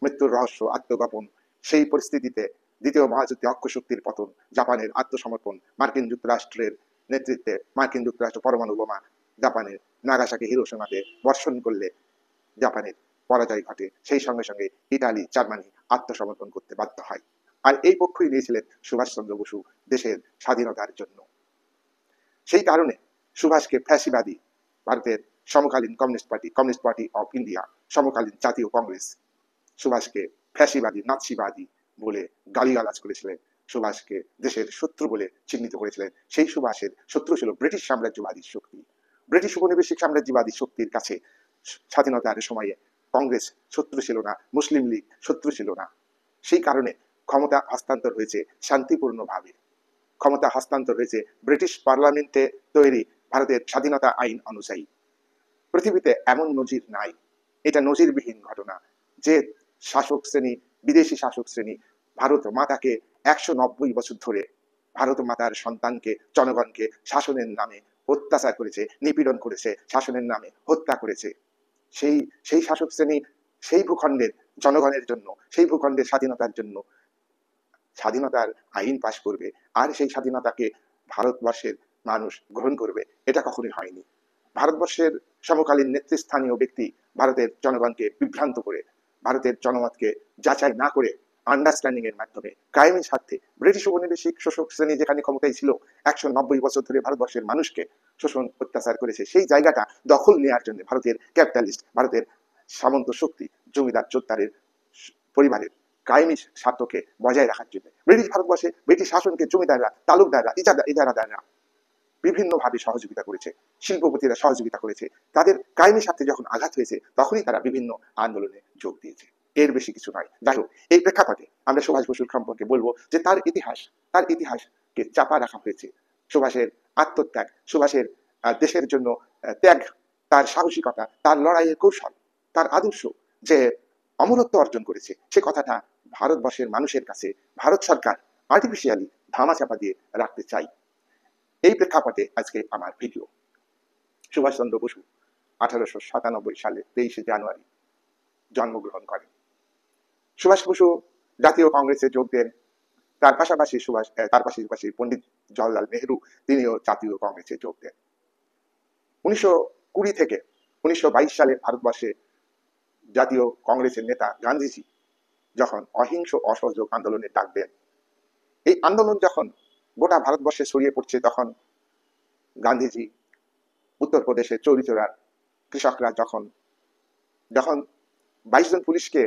মৃত্যুর রহস্য, আত্মগোপন, সেই পরিস্থিতিতে দ্বিতীয় মহাযুদ্ধে অক্ষশক্তির পতন, জাপানের আত্মসমর্পণ, মার্কিন যুক্তরাষ্ট্রের নেতৃত্বে মার্কিন যুক্তরাষ্ট্র পরমাণু বোমা জাপানের নাগাসাকি হিরোশিমাতে বর্ষণ করলে জাপানের পরাজয় ঘটে। সেই সঙ্গে সঙ্গে ইতালি, জার্মানি আত্মসমর্পণ করতে বাধ্য হয়। আর এই পক্ষই নিয়েছিলেন সুভাষচন্দ্র বসু দেশের স্বাধীনতার জন্য। সেই কারণে সুভাষকে ফ্যাসিবাদী, ভারতের সমকালীন কমিউনিস্ট পার্টি অফ ইন্ডিয়া, সমকালীন জাতীয় কংগ্রেস সুভাষকে ফ্যাসিবাদী, নাৎসিবাদী বলে গালিগালাজ করেছিলেন, সুভাষকে দেশের শত্রু বলে চিহ্নিত করেছিলেন। সেই সুভাষের শত্রু ছিল ব্রিটিশ সাম্রাজ্যবাদী শক্তি। ব্রিটিশ উপনিবেশিক সাম্রাজ্যবাদী শক্তির কাছে স্বাধীনতার সময়ে কংগ্রেস শত্রু ছিল না, মুসলিম লীগ শত্রু ছিল না। সেই কারণে ক্ষমতা হস্তান্তর হয়েছে শান্তিপূর্ণভাবে। ক্ষমতা হস্তান্তর হয়েছে ব্রিটিশ পার্লামেন্টে তৈরি ভারতের স্বাধীনতা আইন অনুযায়ী। পৃথিবীতে এমন নজির নাই, এটা নজিরবিহীন ঘটনা যে শাসক শ্রেণী, বিদেশি শাসক শ্রেণী ভারত মাতাকে 190 বছর ধরে ভারত মাতার সন্তানকে, জনগণকে শাসনের নামে অত্যাচার করেছে, নিপীড়ন করেছে, শাসনের নামে হত্যা করেছে। সেই সেই শাসক শ্রেণী সেই ভূখণ্ডের জনগণের জন্য, সেই ভূখণ্ডের স্বাধীনতার জন্য স্বাধীনতার আইন পাশ করবে, আর সেই স্বাধীনতাকে ভারতবর্ষের মানুষ গ্রহণ করবে, এটা কখনোই হয়নি। ভারতবর্ষের সমকালীন নেতৃস্থানীয় ব্যক্তি ভারতের জনগণকে বিভ্রান্ত করে, ভারতের জনমতকে যাচাই না করে আন্ডারস্ট্যান্ডিং এর মাধ্যমে কায়েমি স্বার্থে ব্রিটিশ উপনিবেশিক শোষক শ্রেণী যেখানে ক্ষমতায় ছিল 190 বছর ধরে ভারতবর্ষের মানুষকে শোষণ অত্যাচার করেছে, সেই জায়গাটা দখল নেওয়ার জন্য ভারতের ক্যাপিটালিস্ট, ভারতের সামন্ত শক্তি, জমিদার জোত্তারের পরিবারের কায়েমি স্বার্থকে বজায় রাখার জন্য ব্রিটিশ ভারতবর্ষে ব্রিটিশ শাসনকে জমিদাররা, তালুকদাররা, ইজারাদাররা বিভিন্নভাবে সহযোগিতা করেছে, শিল্পপতিরা সহযোগিতা করেছে। তাদের কায়েমি স্বার্থে যখন আঘাত হয়েছে তখনই তারা বিভিন্ন আন্দোলনে যোগ দিয়েছে, এর বেশি কিছু নয়। যাই হোক, এই প্রেক্ষাপটে আমরা সুভাষ বসুর সম্পর্কে বলবো যে তার ইতিহাসকে চাপা রাখা হয়েছে। সুভাষের আত্মত্যাগ, সুভাষের দেশের জন্য ত্যাগ, তার সাহসিকতা, তার লড়াইয়ের কৌশল, তার আদর্শ যে অমরত্ব অর্জন করেছে, সে কথাটা ভারতবর্ষের মানুষের কাছে ভারত সরকার আর্টিফিশিয়ালি ধামাচাপা দিয়ে রাখতে চাই। এই প্রেক্ষাপটে আজকে আমার ভিডিও। সুভাষচন্দ্র বসু 1897 সালে 23 জানুয়ারি জন্মগ্রহণ করেন। সুভাষ বসু জাতীয় কংগ্রেসে যোগ দেন। তার পাশাপাশি পণ্ডিত জওহরলাল নেহরু তিনিও জাতীয় কংগ্রেসে যোগ দেন। 1920 থেকে 1922 সালে ভারতবর্ষে জাতীয় কংগ্রেসের নেতা গান্ধীজি যখন অহিংস অসহযোগ আন্দোলনের ডাক দেন, এই আন্দোলন যখন গোটা ভারতবর্ষে ছড়িয়ে পড়ছে, তখন গান্ধীজি উত্তরপ্রদেশের চৌরিচৌরার কৃষকরা যখন 22 জন পুলিশকে